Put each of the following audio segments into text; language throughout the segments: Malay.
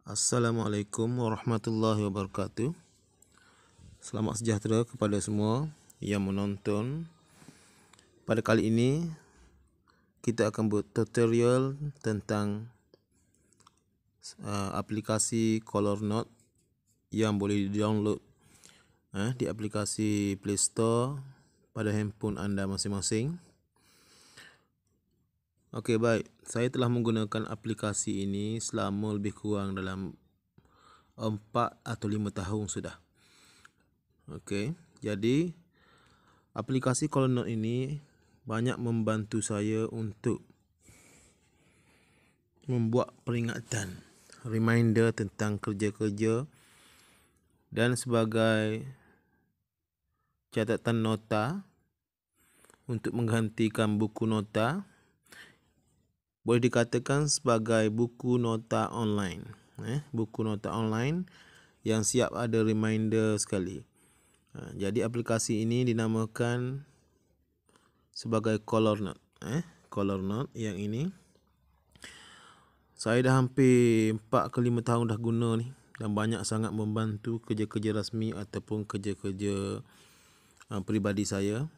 Assalamualaikum warahmatullahi wabarakatuh. Selamat sejahtera kepada semua yang menonton. Pada kali ini kita akan buat tutorial tentang aplikasi Color Note yang boleh di-download di aplikasi Play Store pada handphone anda masing-masing. Okey, baik. Saya telah menggunakan aplikasi ini selama lebih kurang dalam 4 atau 5 tahun sudah. Okey, jadi aplikasi Color Note ini banyak membantu saya untuk membuat peringatan, reminder tentang kerja-kerja dan sebagai catatan nota untuk menggantikan buku nota. Boleh dikatakan sebagai buku nota online. Buku nota online yang siap ada reminder sekali. Jadi aplikasi ini dinamakan sebagai Color Note. Color Note yang ini saya dah hampir 4 ke 5 tahun dah guna ni, dan banyak sangat membantu kerja-kerja rasmi ataupun kerja-kerja peribadi saya.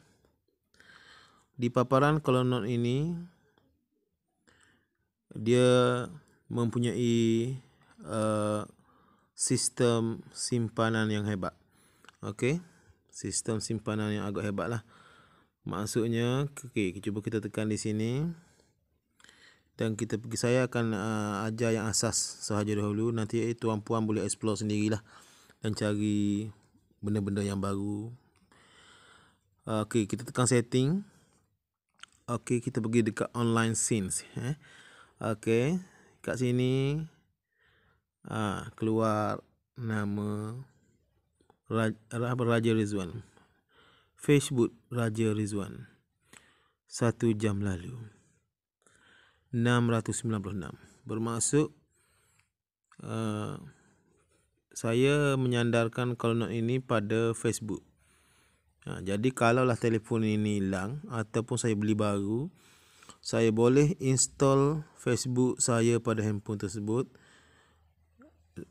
Di paparan Color Note ini dia mempunyai sistem simpanan yang hebat. Okey, sistem simpanan yang agak hebat lah. Maksudnya, cuba kita tekan di sini dan kita pergi. Saya akan ajar yang asas sahaja dahulu. Nanti tuan-puan boleh explore sendirilah dan cari benda-benda yang baru. Okey, kita tekan setting. Okey, kita pergi dekat online scenes. Okey, kat sini keluar nama Raja Rizwan. Facebook Raja Rizwan 1 jam lalu 696. Bermaksud saya menyandarkan Color Note ini pada Facebook. Jadi kalaulah telefon ini hilang ataupun saya beli baru, saya boleh install Facebook saya pada handphone tersebut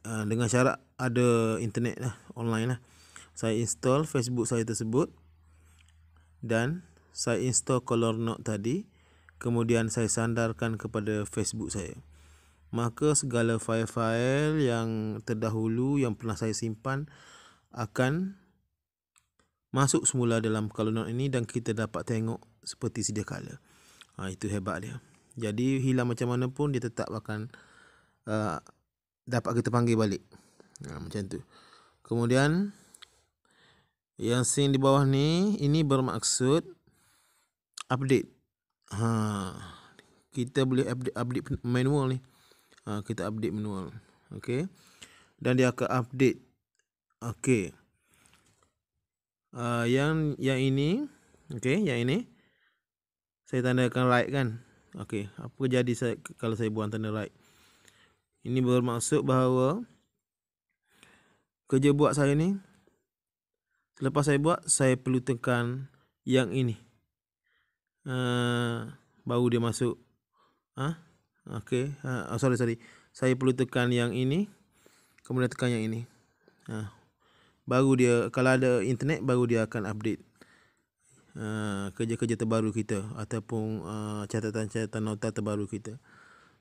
dengan syarat ada internet lah, online lah. Saya install Facebook saya tersebut dan saya install Color Note tadi, kemudian saya sandarkan kepada Facebook saya. Maka segala file-file yang terdahulu yang pernah saya simpan akan masuk semula dalam Color Note ini dan kita dapat tengok seperti sedia kala. Itu hebat dia. Jadi hilang macam mana pun dia tetap akan dapat kita panggil balik. Macam tu. Kemudian yang scene di bawah ni, ini bermaksud update. Kita boleh update manual ni. Kita update manual. Okey. Dan dia akan update. Okey. Yang ini, okey, yang ini saya tandakan right kan. Okey, apa jadi kalau saya buang tanda right? Ini bermaksud bahawa kerja buat saya ni, selepas saya buat, saya perlu tekan yang ini. Baru dia masuk. Okey, sorry. Saya perlu tekan yang ini, kemudian tekan yang ini. Baru dia, kalau ada internet, baru dia akan update kerja-kerja terbaru kita ataupun catatan-catatan nota terbaru kita.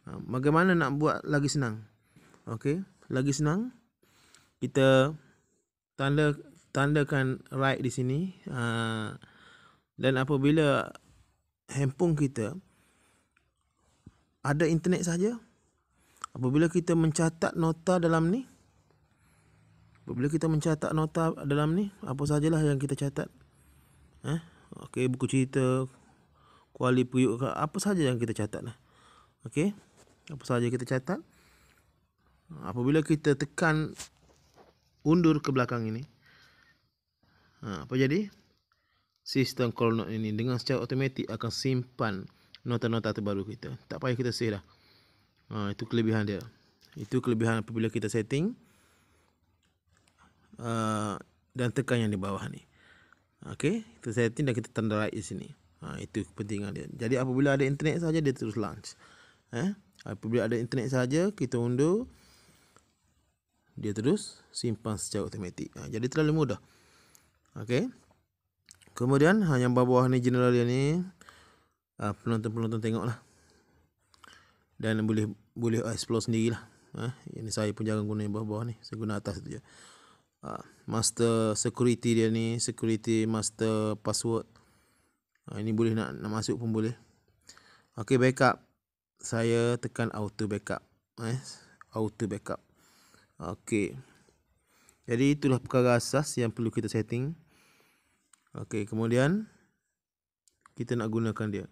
Bagaimana nak buat lagi senang? Okey, lagi senang kita tandakan right di sini, dan apabila handphone kita ada internet saja, apabila kita mencatat nota dalam ni, apa sajalah yang kita catat. Okey, buku cerita, kuali periuk, apa saja yang kita catat lah. Okey, apa saja kita catat. Apabila kita tekan undur ke belakang ini, apa jadi? Sistem Color Note ini dengan secara automatik akan simpan nota-nota terbaru kita. Tak payah kita save dah. Itu kelebihan dia. Itu kelebihan apabila kita setting dan tekan yang di bawah ni. Okey, kita setting dan kita tanda right di sini. Itu kepentingan dia. Jadi apabila ada internet saja dia terus launch. Apabila ada internet saja kita undur, dia terus simpan secara automatik. Jadi terlalu mudah. Okey. Kemudian yang bawah ni general dia ni penonton-penonton tengoklah. Dan boleh explore sendirilah. Ini saya pun jangan guna yang bawah-bawah ni. Saya guna atas tu je. Master security dia ni, security master password. Ini boleh nak masuk pun boleh. Okey, backup. Saya tekan auto backup. Auto backup. Okey. Jadi itulah perkara asas yang perlu kita setting. Okey, kemudian kita nak gunakan dia.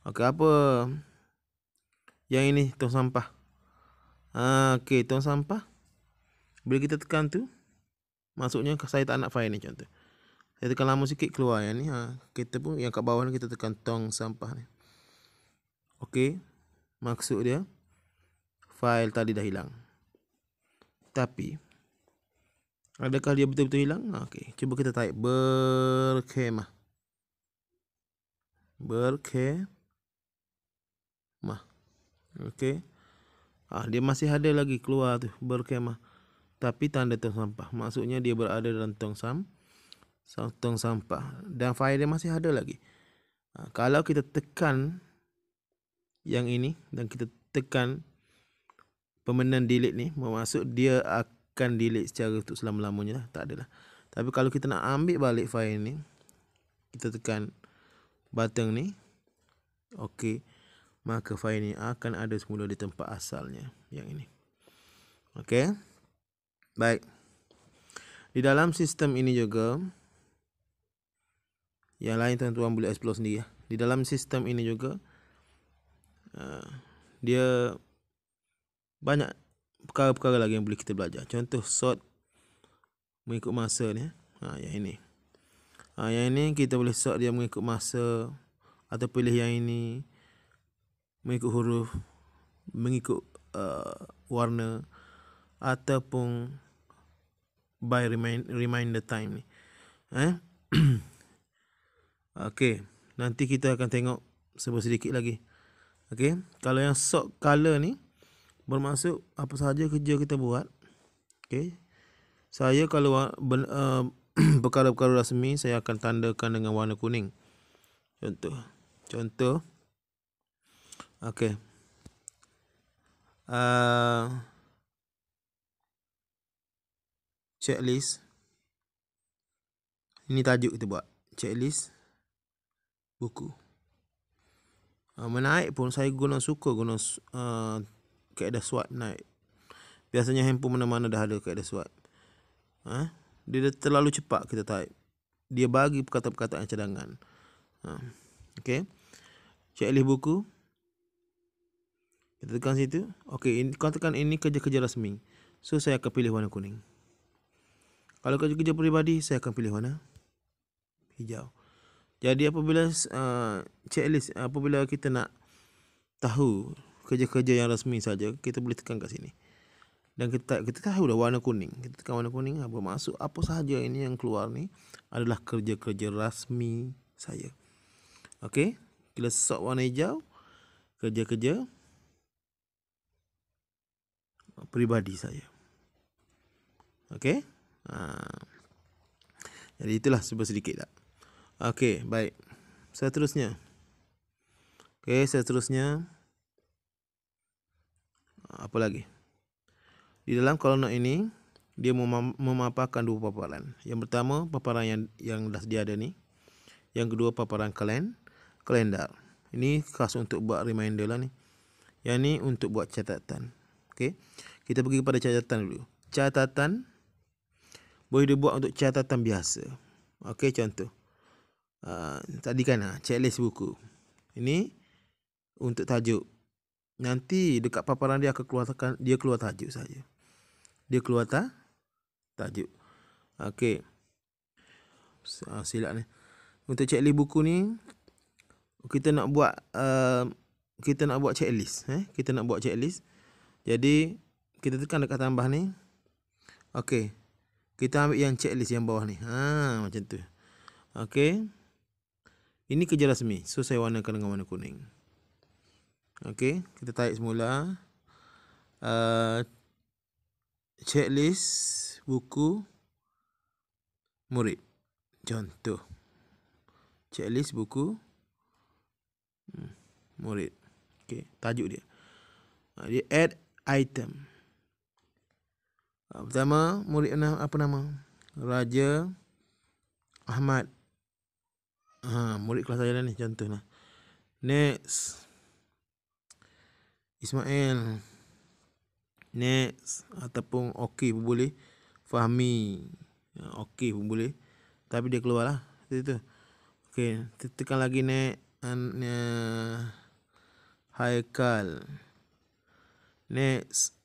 Okey, apa yang ini tong sampah. Okey, tong sampah. Bila kita tekan tu, maksudnya saya tak nak file ni contoh. Saya tekan lama sikit keluar yang ni. Kita pun yang kat bawah ni kita tekan tong sampah ni. Okey. Maksud dia file tadi dah hilang. Tapi adakah dia betul-betul hilang? Okey, cuba kita type berkhemah. Berkhemah. Okey. Dia masih ada lagi keluar tu berkhemah. Tapi tanda tong sampah. Maksudnya dia berada dalam tong sampah. Dan file dia masih ada lagi. Kalau kita tekan yang ini dan kita tekan permanent delete ni, bermaksud dia akan delete secara untuk selama-lamanya lah. Tak adalah. Tapi kalau kita nak ambil balik file ni, kita tekan button ni. Okey. Maka file ni akan ada semula di tempat asalnya. Yang ini. Okey. Baik. Di dalam sistem ini juga, yang lain tuan-tuan boleh explore sendiri. Di dalam sistem ini juga, dia banyak perkara-perkara lagi yang boleh kita belajar. Contoh sort mengikut masa ni. Yang ini. Yang ini kita boleh sort dia mengikut masa, atau pilih yang ini mengikut huruf, mengikut warna, ataupun by reminder time ni. Okey, nanti kita akan tengok sedikit lagi. Okey, kalau yang sort color ni bermaksud apa sahaja kerja kita buat. Okey. Saya kalau perkara-perkara rasmi saya akan tandakan dengan warna kuning. Contoh. Okey. Checklist. Ini tajuk kita buat. Checklist buku. Menaik pun saya suka guna kaedah swipe naik. Biasanya handphone mana-mana dah ada kaedah swipe. Dia dah terlalu cepat kita type. Dia bagi perkataan-perkataan cadangan. Okey. Checklist buku. Kita tekan situ. Okey, kau tekan ini kerja-kerja rasmi. So saya akan pilih warna kuning. Kalau kerja-kerja peribadi, saya akan pilih warna hijau. Jadi apabila checklist, apabila kita nak tahu kerja-kerja yang rasmi saja, kita boleh tekan kat sini. Dan kita tahu dah warna kuning. Kita tekan warna kuning, bermaksud apa sahaja ini yang keluar ni adalah kerja-kerja rasmi saya. Okey, kita sort warna hijau, kerja-kerja peribadi saya. Okey. Jadi itulah sedikit tak. Okey, baik. Seterusnya. Apa lagi? Di dalam kolom ini dia memaparkan dua paparan. Yang pertama paparan yang dah sedia ada ni. Yang kedua paparan kalendar. Ini khas untuk buat reminder lah ni. Yang ni untuk buat catatan. Okey. Kita pergi kepada catatan dulu. Catatan boleh dibuat untuk catatan biasa. Okey, contoh. Tadi kan checklist buku. Ini untuk tajuk. Nanti dekat paparan dia akan keluar tajuk saja. Dia keluar tajuk. Okey. Silap ni. Untuk checklist buku ni kita nak buat checklist. Kita nak buat checklist. Jadi kita tekan dekat tambah ni. Okey. Kita ambil yang checklist yang bawah ni. Macam tu. Okey. Ini kerja rasmi. So saya warnakan dengan warna kuning. Okey, kita tarik semula. checklist buku murid. Contoh. Checklist buku murid. Okey, tajuk dia. Dia add item. Pertama, murid apa nama? Raja Ahmad. Murid kelas saya ni contoh lah. Next, Ismail. Next, ataupun okey pun boleh. Fahmi. Okey pun boleh. Tapi dia keluar lah. Itu. Okey, tekan lagi next. Haikal. Next,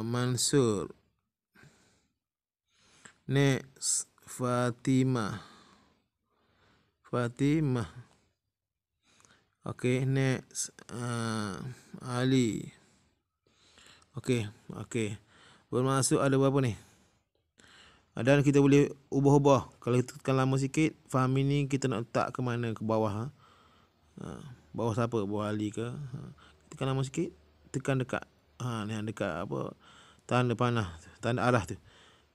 Mansur. Next, Fatimah. Okay, next, Ali. Okay. Bermaksud ada berapa ni? Dan kita boleh ubah-ubah. Kalau kita tekan lama sikit, Fahmi ni kita nak letak ke mana? Ke bawah. Bawah siapa? Bawah Ali ke? Tekan lama sikit, tekan dekat. Ni dekat apa? Tanda panah, tanda arah tu.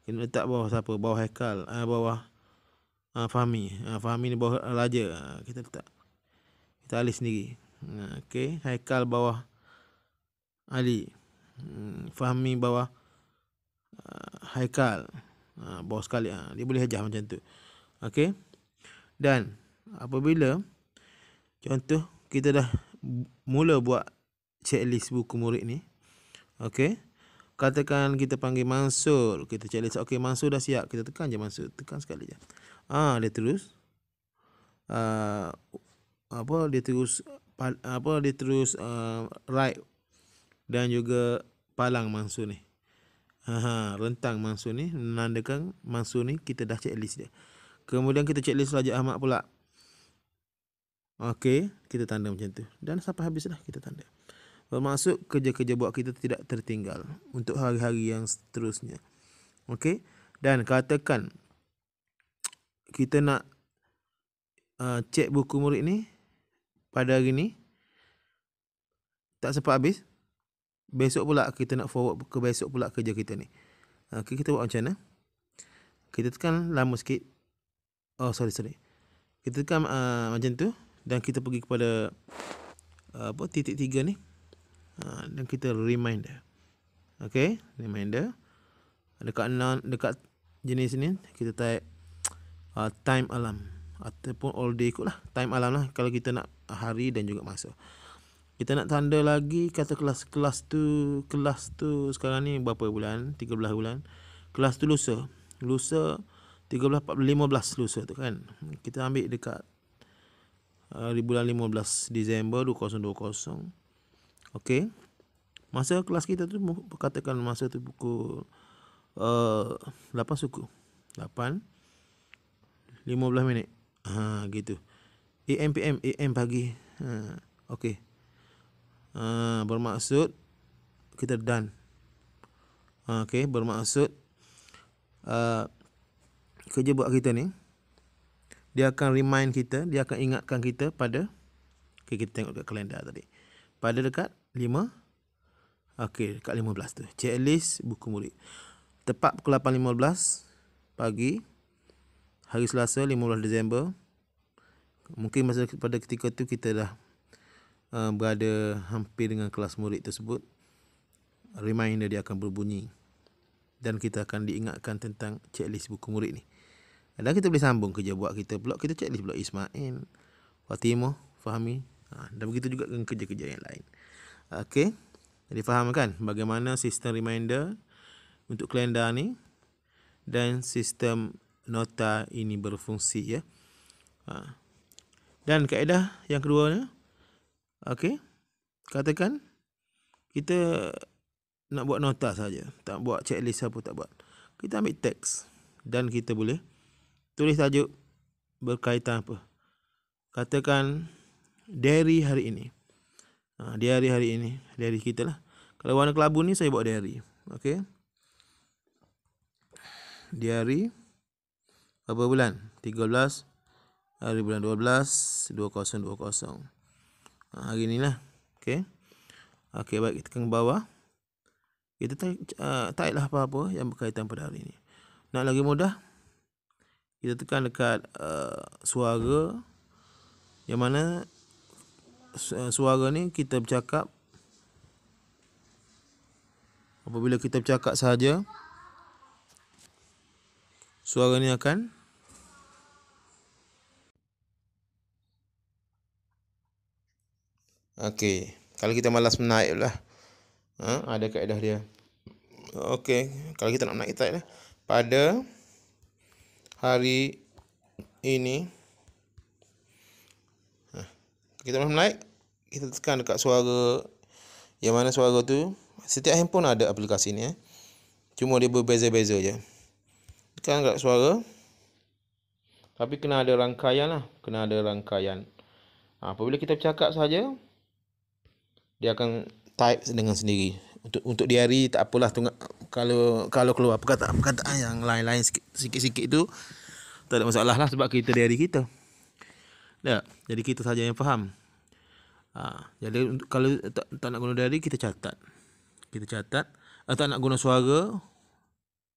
Kita letak bawah siapa? Bawah Haikal. Bawah Fahmi. Fahmi ni bawah Raja. Kita letak. Kita alih sendiri. Okey, Haikal bawah Ali. Fahmi bawah Haikal. Bawah sekali. Dia boleh hajah macam tu. Okey. Dan apabila contoh kita dah mula buat checklist buku murid ni. Okey. Katakan kita panggil Mansur. Kita checklist. Okey, Mansur dah siap. Kita tekan je Mansur. Tekan sekali je. Dia terus dia terus right dan juga palang Mansur ni. Rentang Mansur ni menandakan Mansur ni kita dah checklist dia. Kemudian kita checklist Raja Ahmad pula. Okey, kita tanda macam tu. Dan sampai habis dah kita tanda. Bermaksud kerja-kerja buat kita tidak tertinggal untuk hari-hari yang seterusnya. Okey. Dan katakan kita nak cek buku murid ni pada hari ni tak sempat habis. Besok pula kita nak forward ke besok pula kerja kita ni. Okey, kita buat macam mana? Kita tekan lama sikit. Sorry. Kita tekan macam tu dan kita pergi kepada titik 3 ni. Dan kita reminder. Okey, reminder. Dekat jenis ni kita type time alarm ataupun all day ikutlah. Time alarm lah kalau kita nak hari dan juga masa. Kita nak tanda lagi kata kelas tu sekarang ni berapa bulan? 13 bulan. Kelas tu lusa 13, 14, 15 lusa tu kan. Kita ambil dekat di bulan 15 Disember 2020. Okey. Masa kelas kita tu katakan masa tu pukul 8 suku. 8 15 minit. Gitu. AM PM AM pagi. Okey. Bermaksud kita done. Okey, bermaksud kerja buat kita ni dia akan remind kita, dia akan ingatkan kita pada kita tengok dekat kalender tadi. Pada dekat 5 dekat 15 tu. Checklist buku murid. Tepat pukul 8.15 pagi hari Selasa 15 Disember. Mungkin masa pada ketika tu kita dah berada hampir dengan kelas murid tersebut. Reminder dia akan berbunyi dan kita akan diingatkan tentang checklist buku murid ni. Dan kita boleh sambung kerja buat kita pula. Kita checklist pula Ismail, Fatimah, Fahmi. Dan begitu juga dengan kerja-kerja yang lain. Okey. Jadi faham kan bagaimana sistem reminder untuk kalender ni dan sistem nota ini berfungsi ya. Dan kaedah yang keduanya, okey, katakan kita nak buat nota saja, tak buat checklist apa tak buat. Kita ambil teks dan kita boleh tulis tajuk berkaitan apa. Katakan diary hari ini. Diary hari ini, diary kita lah. Kalau warna kelabu ni saya buat diary. Okey. Diary berapa bulan? 13 hari bulan 12 2020. Hari ni lah. Okey. Okey, baik, kita tekan ke bawah. Kita type lah apa-apa yang berkaitan pada hari ini. Nak lagi mudah, kita tekan dekat suara, yang mana suara ni kita bercakap. Apabila kita bercakap sahaja, suara ni akan okey. Kalau kita malas menaik lah, ada kaedah dia. Okey, kalau kita nak naik type lah. Pada hari ini, kita malas menaik, kita tekan dekat suara, yang mana suara tu setiap handphone ada aplikasi ni. Cuma dia berbeza-beza je. Tekan dekat suara. Tapi kena ada rangkaian lah. Kena ada rangkaian. Apabila kita bercakap saja, dia akan type dengan sendiri. Untuk diari tak apalah, kalau keluar perkataan yang lain-lain sikit-sikit tu tak ada masalah lah, sebab kita diari kita. Tak? Jadi kita saja yang faham. Jadi kalau tak nak guna diari, kita catat. Tak nak guna suara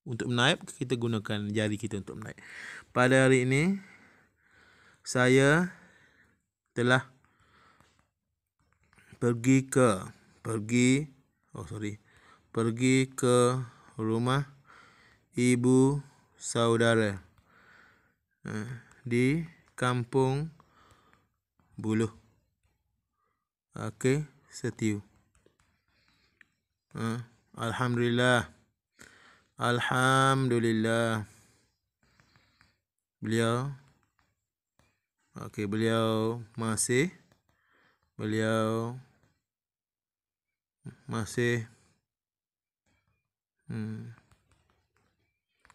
untuk menaip, kita gunakan jari kita untuk menaip. Pada hari ini saya telah pergi ke rumah ibu saudara di Kampung Buluh. Okey, setiu. Alhamdulillah. Beliau masih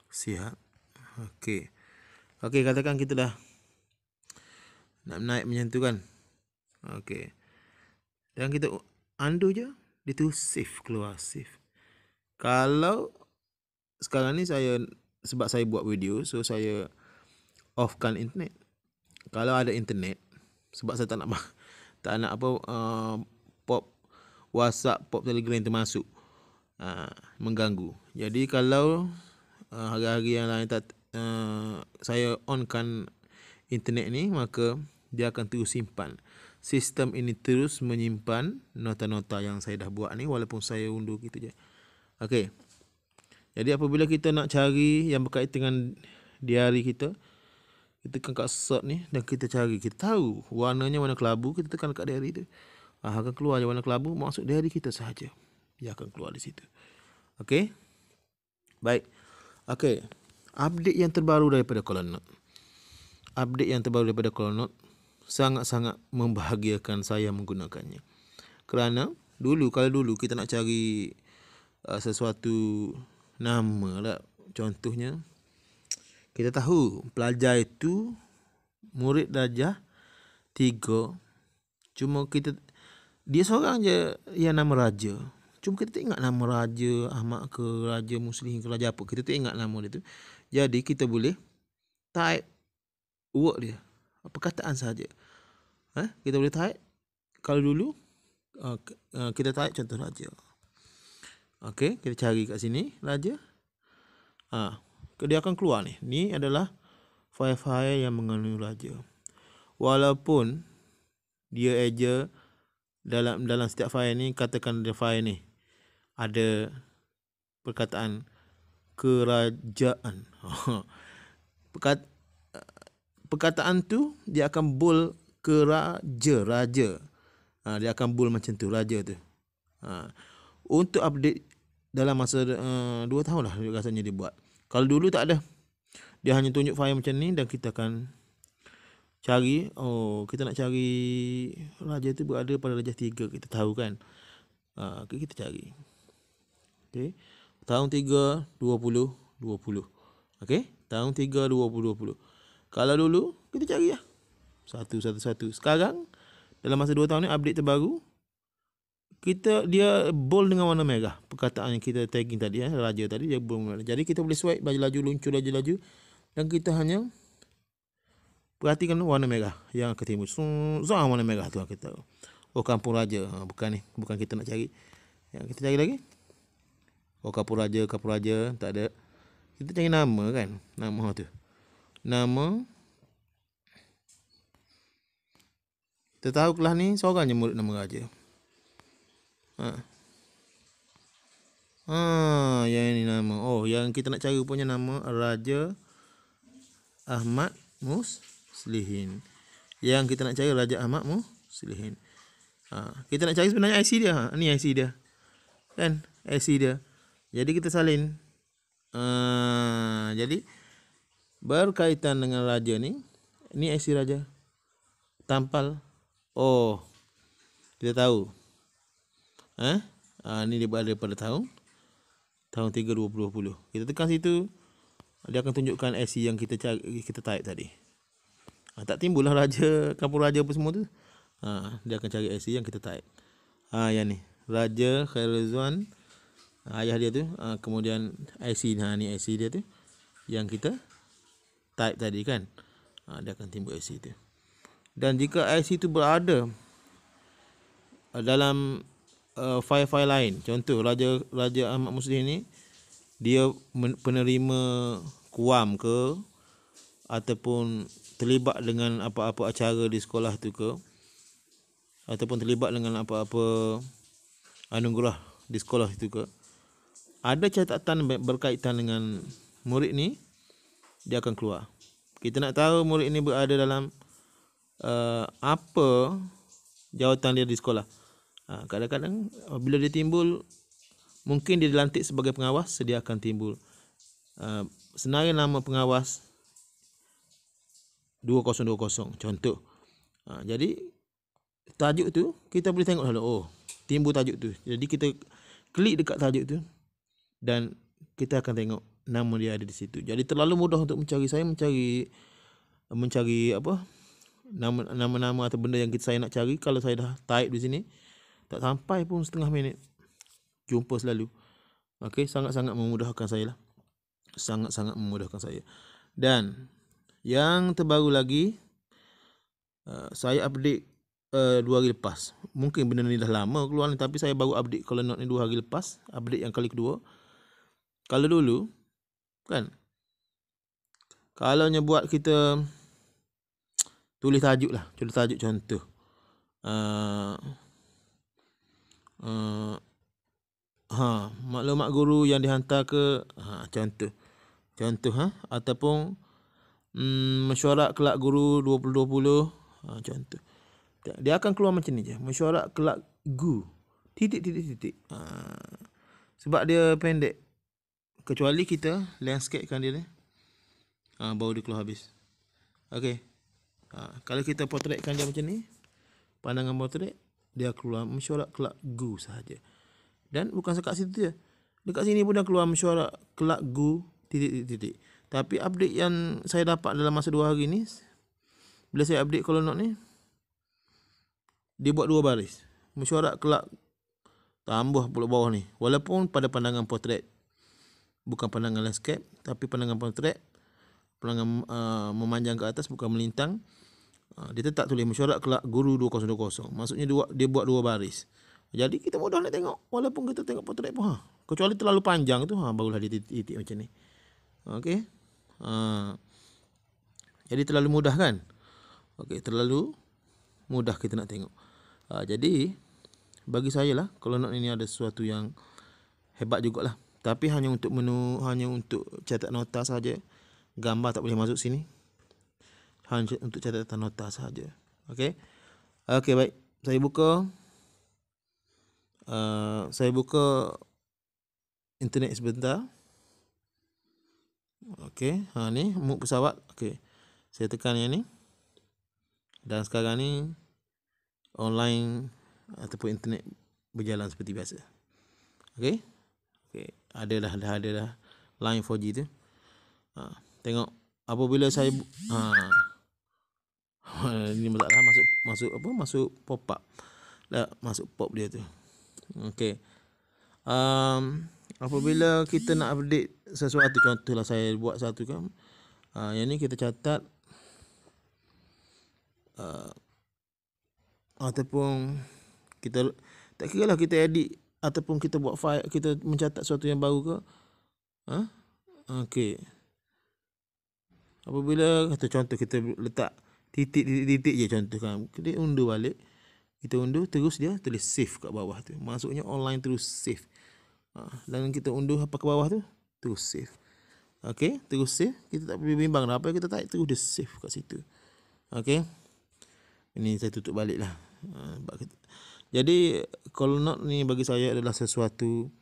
sihat. Okey, katakan kita dah nak naik macam tu kan. Okey. Dan kita undo je, dia tu save, keluar save. Kalau sekarang ni sebab saya buat video, so saya offkan internet. Kalau ada internet, sebab saya tak nak pop WhatsApp, pop Telegram termasuk mengganggu. Jadi kalau hari-hari yang lain saya onkan internet ni, maka dia akan terus simpan. Sistem ini terus menyimpan nota-nota yang saya dah buat ni, walaupun saya undur gitu je. Okey. Jadi apabila kita nak cari yang berkaitan dengan diari kita tekan kat search ni dan kita cari. Kita tahu warnanya warna kelabu, kita tekan kat diari tu. Akan keluar je warna kelabu, maksud diari kita sahaja. Dia akan keluar di situ. Okey. Baik. Okey. Update yang terbaru daripada Colournote. Sangat-sangat membahagiakan saya menggunakannya. Kerana kalau dulu kita nak cari sesuatu nama lah, contohnya kita tahu pelajar itu murid darjah 3, cuma dia seorang je yang nama Raja. Cuma kita tak ingat nama Raja Ahmad ke Raja Muslim ke Raja apa, kita tak ingat nama dia tu. Jadi kita boleh type word dia, perkataan saja. Kita boleh type. Kalau dulu kita type contoh Raja. Okey, kita cari kat sini Raja. Dia akan keluar ni. Ni adalah file-file yang mengandung Raja. Walaupun dia eja dalam setiap file ni, katakan ada file ni ada perkataan kerajaan. Perkataan tu dia akan bold raja. Dia akan bold macam tu, raja tu. Untuk update dalam masa 2 tahun lah rasanya dia buat. Kalau dulu tak ada. Dia hanya tunjuk file macam ni dan kita akan cari. Kita nak cari raja tu berada pada darjah 3, kita tahu kan. Kita cari. Okey. Tahun 3 2020. Okey, tahun 3 2020. Kalau dulu kita cari lah satu. Sekarang dalam masa 2 tahun ni update terbaru, dia bold dengan warna merah. Perkataan yang kita tagging tadi, raja tadi, dia bold merah. Jadi kita boleh swipe laju, luncur laju, dan kita hanya perhatikan warna merah yang akan timbul. Warna merah tu kita tahu. Oh, Kampung Raja. Bukan ni. Bukan kita nak cari. Yang kita cari lagi. Oh, Kampung Raja. Tak ada. Kita cari nama kan. Nama tu. Nama. Kita tahu kelas ni seorang je murid nama Raja. Yang ini nama. Oh, yang kita nak cari punya nama Raja Ahmad Muslihin. Yang kita nak cari Raja Ahmad Muslihin. Kita nak cari sebenarnya IC dia. Ni IC dia. Kan? IC dia. Jadi kita salin. Jadi berkaitan dengan raja ni. Ni IC raja. Tampal. Oh. Kita tahu. Ni dia berada pada tahun 3 2020. Kita tekan situ. Dia akan tunjukkan IC yang kita cari, kita type tadi. Tak timbul lah raja, Kampung Raja apa semua tu. Dia akan cari IC yang kita type. Yang ni. Raja Khairizwan. Ayah dia tu. Kemudian IC. Ni IC dia tu. Yang kita type tadi kan. Dia akan timbul IC tu. Dan jika IC tu berada dalam file-file lain. Contoh Raja Ahmad Muslihin ni. Dia penerima kuam ke. Ataupun terlibat dengan apa-apa acara di sekolah tu ke. Ataupun terlibat dengan apa-apa anugerah di sekolah itu ke. Ada catatan berkaitan dengan murid ni, dia akan keluar. Kita nak tahu murid ni berada dalam apa jawatan dia di sekolah. Kadang-kadang bila dia timbul, mungkin dia dilantik sebagai pengawas, dia akan timbul senarai nama pengawas 2020 contoh. Jadi tajuk tu kita boleh tengok dulu. Oh, timbul tajuk tu. Jadi kita klik dekat tajuk tu dan kita akan tengok nama dia ada di situ. Jadi terlalu mudah untuk mencari. Saya mencari apa? Nama-nama atau benda yang saya nak cari. Kalau saya dah type di sini, tak sampai pun setengah minit jumpa selalu. Okey, sangat-sangat memudahkan saya lah. Sangat-sangat memudahkan saya. Dan yang terbaru lagi, saya update 2 hari lepas. Mungkin benda ni dah lama keluar ni, tapi saya baru update Color Note ni 2 hari lepas. Update yang kali kedua. Kalau dulu kan, kalau buat kita tulis tajuk lah. Tulis tajuk contoh. Maklumat guru yang dihantar ke contoh ataupun mesyuarat kelak guru 2020 contoh. Dia akan keluar macam ni je. Mesyuarat kelak gu titik. Sebab dia pendek. Kecuali kita landscapekan dia ni. Baru dia keluar habis. Okey. Kalau kita portraitkan dia macam ni, pandangan portrait, dia keluar mesyuarat kelak gu sahaja. Dan bukan sekat situ je. Dekat sini pun dah keluar mesyuarat kelak gu titik. Tapi update yang saya dapat dalam masa 2 hari ni, bila saya update Color Note ni, dia buat 2 baris. Mesyuarat kelak tambah pula bawah ni. Walaupun pada pandangan portrait, bukan pandangan landscape, tapi pandangan portrait, pandangan memanjang ke atas, bukan melintang. Dia tetap tulis mesyuarat kelak guru 2020. Maksudnya dia buat 2 baris. Jadi kita mudah nak tengok. Walaupun kita tengok portrait pun. Kecuali terlalu panjang tu, barulah dia titik macam ni. Okey. Jadi terlalu mudah kan? Okey, terlalu mudah kita nak tengok. Jadi bagi saya lah, Color Note ini ada sesuatu yang hebat jugalah. Tapi hanya untuk menu, hanya untuk catat nota saja. Gambar tak boleh masuk sini. Hanya untuk catatan nota saja. Okey. Okey, baik. Saya buka internet sebentar. Okey, ni muk pesawat. Okey. Saya tekan yang ni. Dan sekarang ni online ataupun internet berjalan seperti biasa. Okey. Okey, ada dah line 4G tu. Tengok apabila saya ini masalah masuk pop up. Dah masuk pop dia tu. Okey. Apabila kita nak update sesuatu, contohlah saya buat satu kan. Yang ni kita catat ataupun Kita tak kira lah kita edit ataupun kita buat file, kita mencatat sesuatu yang baru ke. Okey. Apabila kata contoh kita letak titik je contoh kan. Kita undur balik. Kita undur terus dia tulis save kat bawah tu. Maksudnya online terus save. Dan kita undur apa ke bawah tu, terus save. Okey, terus save. Kita tak perlu bimbang dah apa yang kita type, terus dia save kat situ. Okey. Ini saya tutup balik lah. Jadi Colonut ni bagi saya adalah sesuatu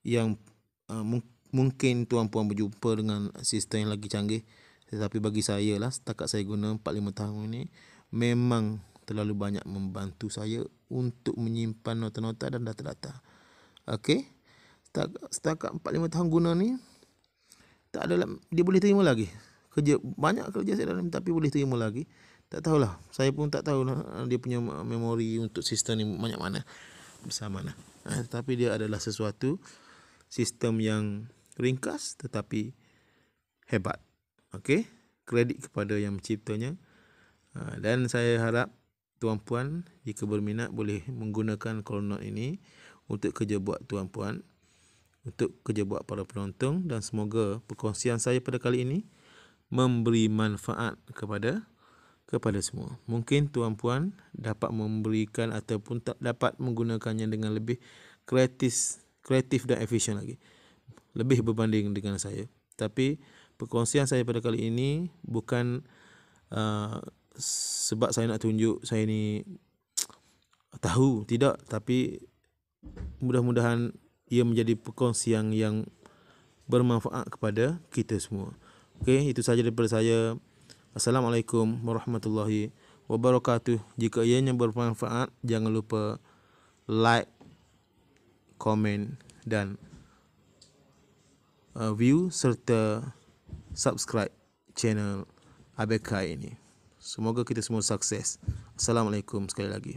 yang mungkin tuan-puan berjumpa dengan sistem yang lagi canggih. Tetapi bagi saya lah, setakat saya guna 4-5 tahun ini, memang terlalu banyak membantu saya untuk menyimpan nota-nota dan data-data. Okey. Setakat 4-5 tahun guna ni, tak ada, dia boleh terima lagi. Banyak kerja saya dalam, tapi boleh terima lagi. Tak tahulah. Saya pun tak tahulah dia punya memori untuk sistem ni banyak mana, besar mana. Tetapi dia adalah sesuatu sistem yang ringkas tetapi hebat. Okey, kredit kepada yang menciptanya. Dan saya harap tuan-puan jika berminat boleh menggunakan Colonut ini untuk kerja buat tuan-puan, untuk kerja buat para penonton, dan semoga perkongsian saya pada kali ini memberi manfaat kepada semua. Mungkin tuan-puan dapat memberikan ataupun tak dapat menggunakannya dengan lebih kreatif dan efisien lagi. Lebih berbanding dengan saya. Tapi perkongsian saya pada kali ini bukan sebab saya nak tunjuk saya ni tahu, tidak. Tapi mudah-mudahan ia menjadi perkongsian yang bermanfaat kepada kita semua. Okey, itu sahaja daripada saya. Assalamualaikum warahmatullahi wabarakatuh. Jika ianya bermanfaat, jangan lupa like, komen dan view serta subscribe channel ABK ini. Semoga kita semua sukses. Assalamualaikum sekali lagi.